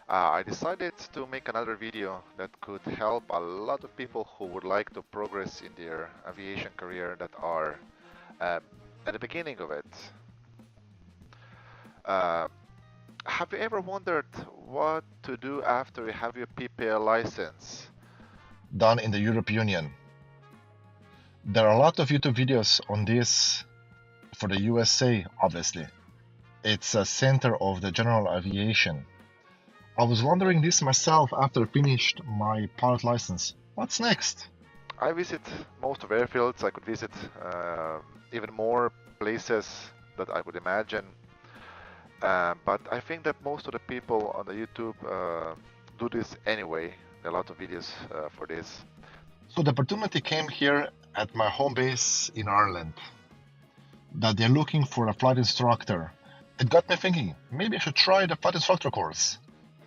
I decided to make another video that could help a lot of people who would like to progress in their aviation career that are uh, at the beginning of it. Uh, have you ever wondered what to do after you have your PPL license? Done in the European Union. There are a lot of YouTube videos on this for the USA, obviously. It's a center of the general aviation. I was wondering this myself after I finished my pilot license. What's next? I visit most of airfields. I could visit even more places that I would imagine. But I think that most of the people on the YouTube do this anyway. There are a lot of videos for this. So the opportunity came here at my home base in Ireland that they're looking for a flight instructor. It got me thinking, maybe I should try the flight instructor course.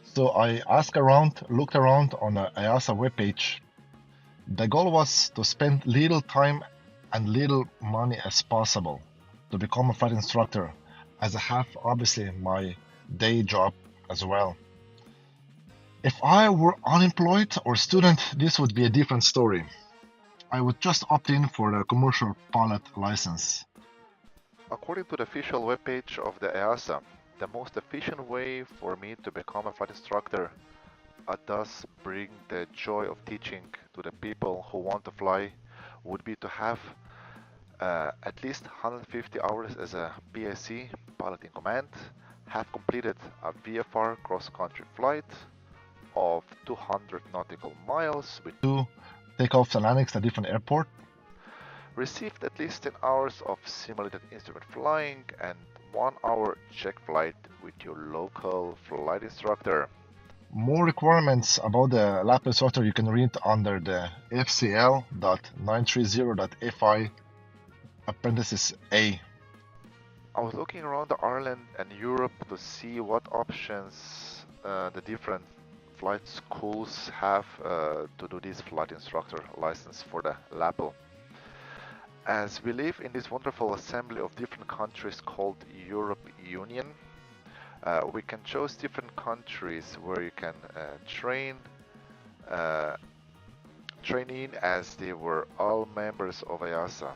So I asked around, looked around on the EASA webpage. The goal was to spend little time and little money as possible to become a flight instructor, as I have obviously my day job as well. If I were unemployed or student, this would be a different story. I would just opt in for the commercial pilot license. According to the official webpage of the EASA, the most efficient way for me to become a flight instructor thus bring the joy of teaching to the people who want to fly would be to have at least 150 hours as a PIC, pilot in command, have completed a VFR cross-country flight of 200 nautical miles with 2 takeoffs and landings at different airport. Received at least 10 hours of simulated instrument flying and 1 hour check flight with your local flight instructor. More requirements about the lab instructor you can read under the FCL.930.FI Apprentices A. I was looking around Ireland and Europe to see what options the different flight schools have to do this flight instructor license for the LAPL. As we live in this wonderful assembly of different countries called Europe Union, we can choose different countries where you can train in as they were all members of EASA.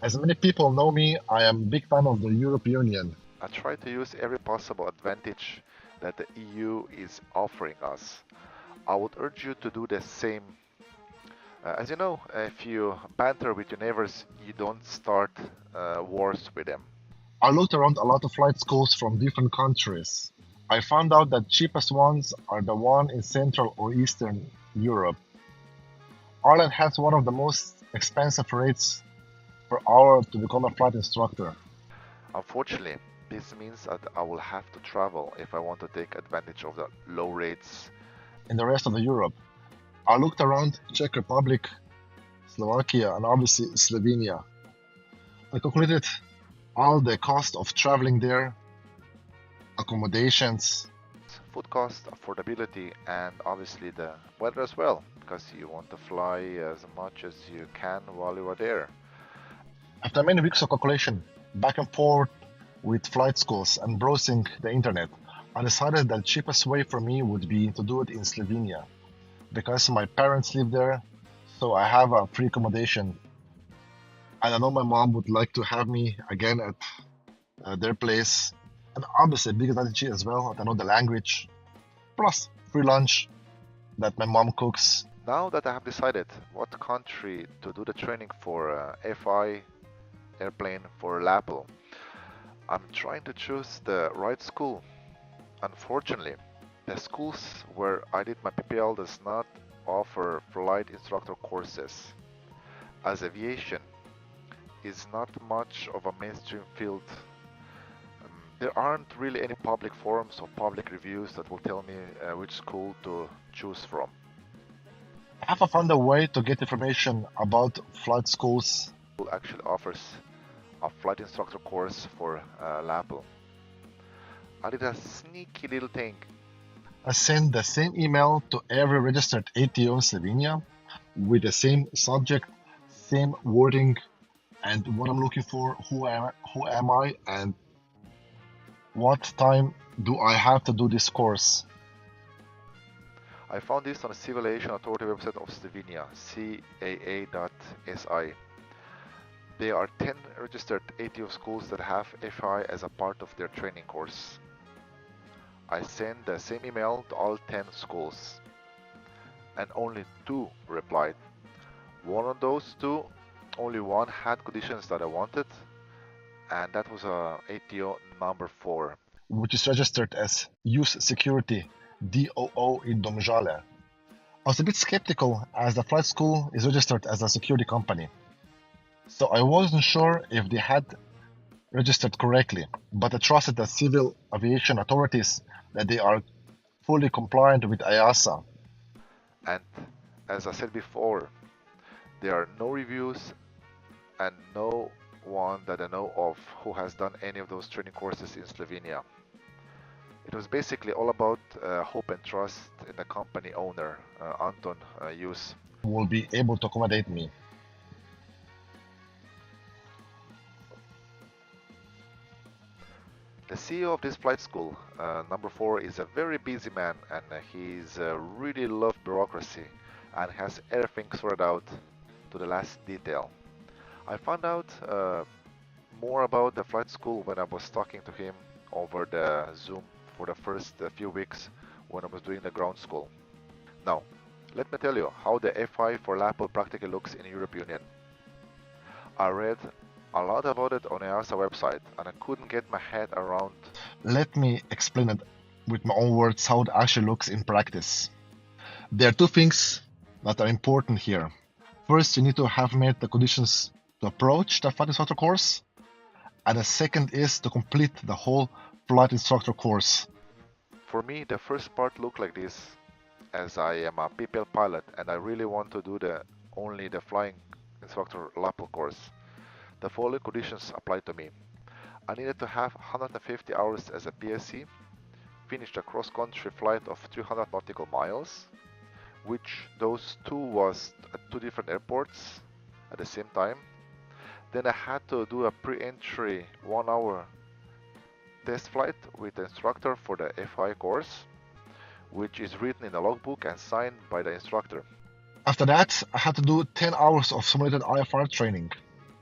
As many people know me, I am a big fan of the European Union. I try to use every possible advantage that the EU is offering us. I would urge you to do the same. As you know, if you banter with your neighbors, you don't start wars with them. I looked around a lot of flight schools from different countries. I found out that cheapest ones are the one in Central or Eastern Europe. Ireland has one of the most expensive rates per hour to become a flight instructor. Unfortunately, this means that I will have to travel if I want to take advantage of the low rates. In the rest of the Europe, I looked around Czech Republic, Slovakia, and obviously Slovenia. I calculated all the cost of traveling there, accommodations, Food cost, affordability, and obviously the weather as well, because you want to fly as much as you can while you are there. After many weeks of calculation, back and forth with flight schools and browsing the internet, I decided that the cheapest way for me would be to do it in Slovenia. Because my parents live there, so I have a free accommodation. And I know my mom would like to have me again at their place. And obviously, big advantage as well, I know the language. Plus, free lunch that my mom cooks. Now that I have decided what country to do the training for FI airplane for LAPL, I'm trying to choose the right school. Unfortunately, the schools where I did my PPL does not offer flight instructor courses, as aviation is not much of a mainstream field. There aren't really any public forums or public reviews that will tell me which school to choose from. I have found a way to get information about flight schools. School actually offers a flight instructor course for LAPL. I did a sneaky little thing. I sent the same email to every registered ATO in Slovenia with the same subject, same wording, and what I'm looking for, who am I, and what time do I have to do this course. I found this on the Civil Aviation Authority website of Slovenia, caa.si. There are 10 registered ATO schools that have FI as a part of their training course. I sent the same email to all 10 schools, and only 2 replied. One of those 2, only one had conditions that I wanted, and that was ATO number 4. Which is registered as Use Security DOO in Domžale. I was a bit skeptical as the flight school is registered as a security company. So I wasn't sure if they had registered correctly, but I trusted the civil aviation authorities that they are fully compliant with EASA. And as I said before, there are no reviews and no one that I know of who has done any of those training courses in Slovenia. It was basically all about hope and trust in the company owner, Anton Jus. Will be able to accommodate me. The CEO of this flight school, number 4, is a very busy man, and he's really loves bureaucracy and has everything sorted out to the last detail. I found out more about the flight school when I was talking to him over the Zoom for the first few weeks when I was doing the ground school. Now, let me tell you how the FI for LAPL practically looks in the European Union. I read a lot about it on the EASA website, and I couldn't get my head around. Let me explain it with my own words how it actually looks in practice. There are 2 things that are important here. First, you need to have met the conditions to approach the flight instructor course, and the second is to complete the whole flight instructor course. For me, the first part looked like this, as I am a PPL pilot and I really want to do only the flying instructor LAPL course. The following conditions apply to me. I needed to have 150 hours as a PSC, finish a cross-country flight of 300 nautical miles, which those 2 was at 2 different airports at the same time. Then I had to do a pre-entry 1-hour test flight with the instructor for the FI course, which is written in a logbook and signed by the instructor. After that, I had to do 10 hours of simulated IFR training.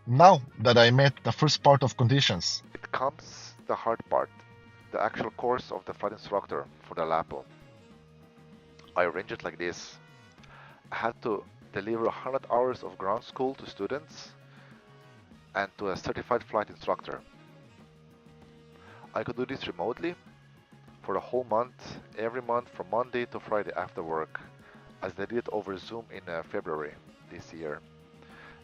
Now that I met the first part of conditions, it comes the hard part, the actual course of the flight instructor for the LAPL. I arranged it like this. I had to deliver 100 hours of ground school to students and to a certified flight instructor. I could do this remotely for a whole month, every month from Monday to Friday after work, as they did over Zoom in February this year.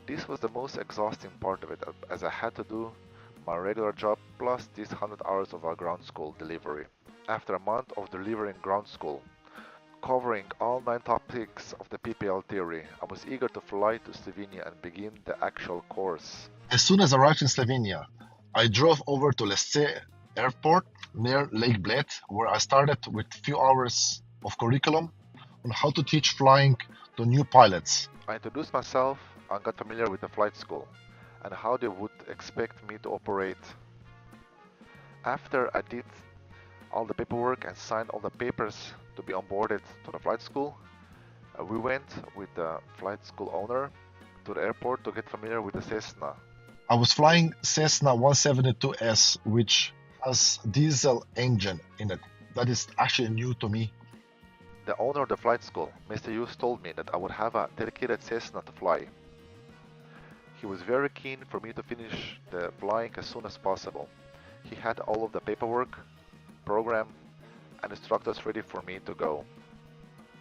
This was the most exhausting part of it, as I had to do my regular job plus these 100 hours of our ground school delivery. After a month of delivering ground school, covering all 9 topics of the PPL theory, I was eager to fly to Slovenia and begin the actual course. As soon as I arrived in Slovenia, I drove over to Lesce Airport near Lake Bled, where I started with a few hours of curriculum on how to teach flying to new pilots. I introduced myself and got familiar with the flight school and how they would expect me to operate. After I did all the paperwork and signed all the papers to be onboarded to the flight school, we went with the flight school owner to the airport to get familiar with the Cessna. I was flying Cessna 172S, which has diesel engine in it. That is actually new to me. The owner of the flight school, Mr. Hughes, told me that I would have a dedicated Cessna to fly. He was very keen for me to finish the flying as soon as possible. He had all of the paperwork, program, and instructors ready for me to go.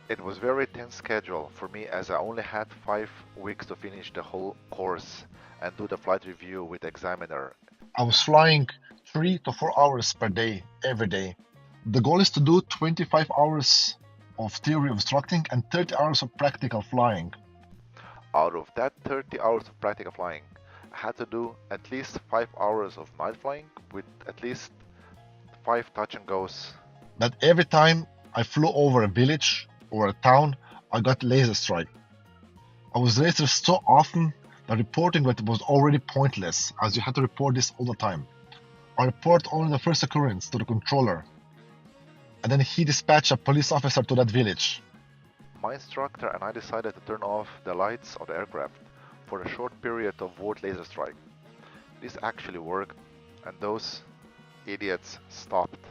It was a very tense schedule for me, as I only had 5 weeks to finish the whole course and do the flight review with the examiner. I was flying 3 to 4 hours per day, every day. The goal is to do 25 hours of theory of instructing and 30 hours of practical flying. Out of that 30 hours of practical flying, I had to do at least 5 hours of night flying with at least 5 touch and goes. That every time I flew over a village or a town, I got laser strike. I was lasered so often that reporting that was already pointless, as you had to report this all the time. I report only the first occurrence to the controller, and then he dispatched a police officer to that village. My instructor and I decided to turn off the lights of the aircraft for a short period to avoid laser strike. This actually worked, and those idiots stopped.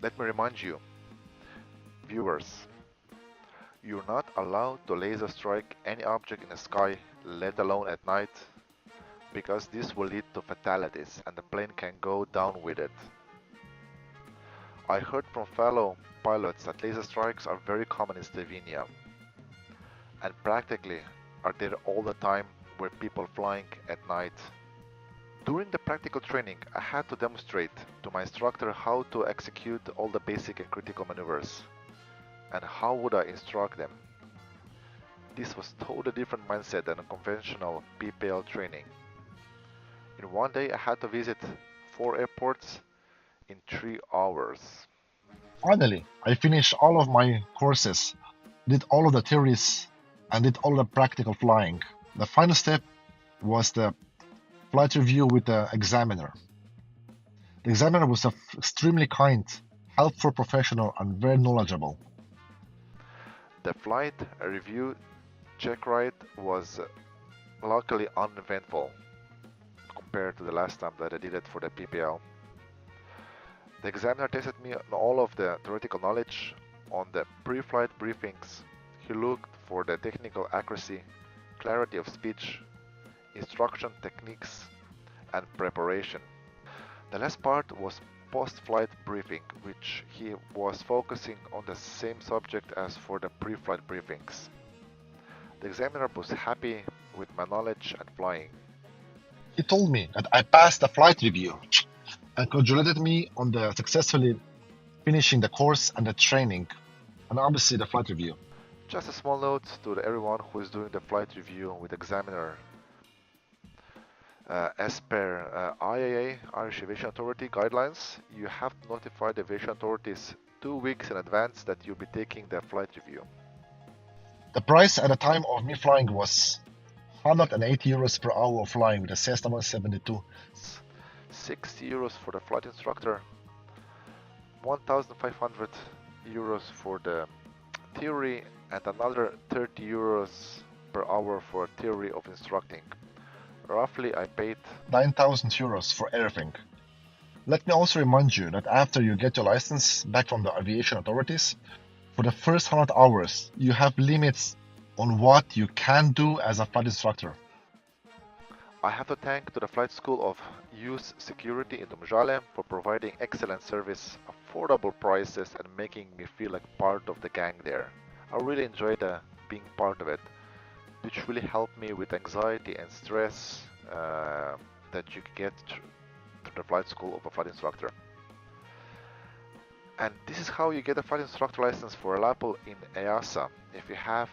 Let me remind you, viewers, you're not allowed to laser strike any object in the sky, let alone at night, because this will lead to fatalities and the plane can go down with it. I heard from fellow pilots that laser strikes are very common in Slovenia and practically are there all the time with people flying at night. During the practical training, I had to demonstrate to my instructor how to execute all the basic and critical maneuvers and how would I instruct them. This was totally different mindset than a conventional PPL training. In one day I had to visit 4 airports in 3 hours. Finally, I finished all of my courses, did all of the theories, and did all the practical flying. The final step was the flight review with the examiner. The examiner was extremely kind, helpful professional, and very knowledgeable. The flight review check ride was luckily uneventful compared to the last time that I did it for the PPL. The examiner tested me on all of the theoretical knowledge on the pre-flight briefings. He looked for the technical accuracy, clarity of speech, instruction techniques, and preparation. The last part was post-flight briefing, which he was focusing on the same subject as for the pre-flight briefings. The examiner was happy with my knowledge and flying. He told me that I passed the flight review and congratulated me on the successfully finishing the course and the training, and obviously the flight review. Just a small note to everyone who is doing the flight review with examiner. As per IAA, Irish Aviation Authority guidelines, you have to notify the aviation authorities 2 weeks in advance that you'll be taking the flight review. The price at the time of me flying was 180 euros per hour of flying with the Cessna 172. 60 euros for the flight instructor, 1,500 euros for the theory, and another 30 euros per hour for theory of instructing. Roughly, I paid 9,000 euros for everything. Let me also remind you that after you get your license back from the aviation authorities, for the first 100 hours, you have limits on what you can do as a flight instructor. I have to thank to the flight school of Use Security in Domžale for providing excellent service, affordable prices, and making me feel like part of the gang there. I really enjoyed being part of it, which really helped me with anxiety and stress that you get to the flight school of a flight instructor. And this is how you get a flight instructor license for a LAPL in EASA, if you have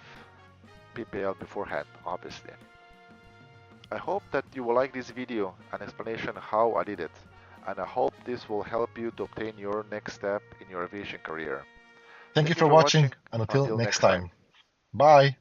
PPL beforehand, obviously. I hope that you will like this video and explanation how I did it, and I hope this will help you to obtain your next step in your aviation career. Thank you for watching, and until next time. Bye.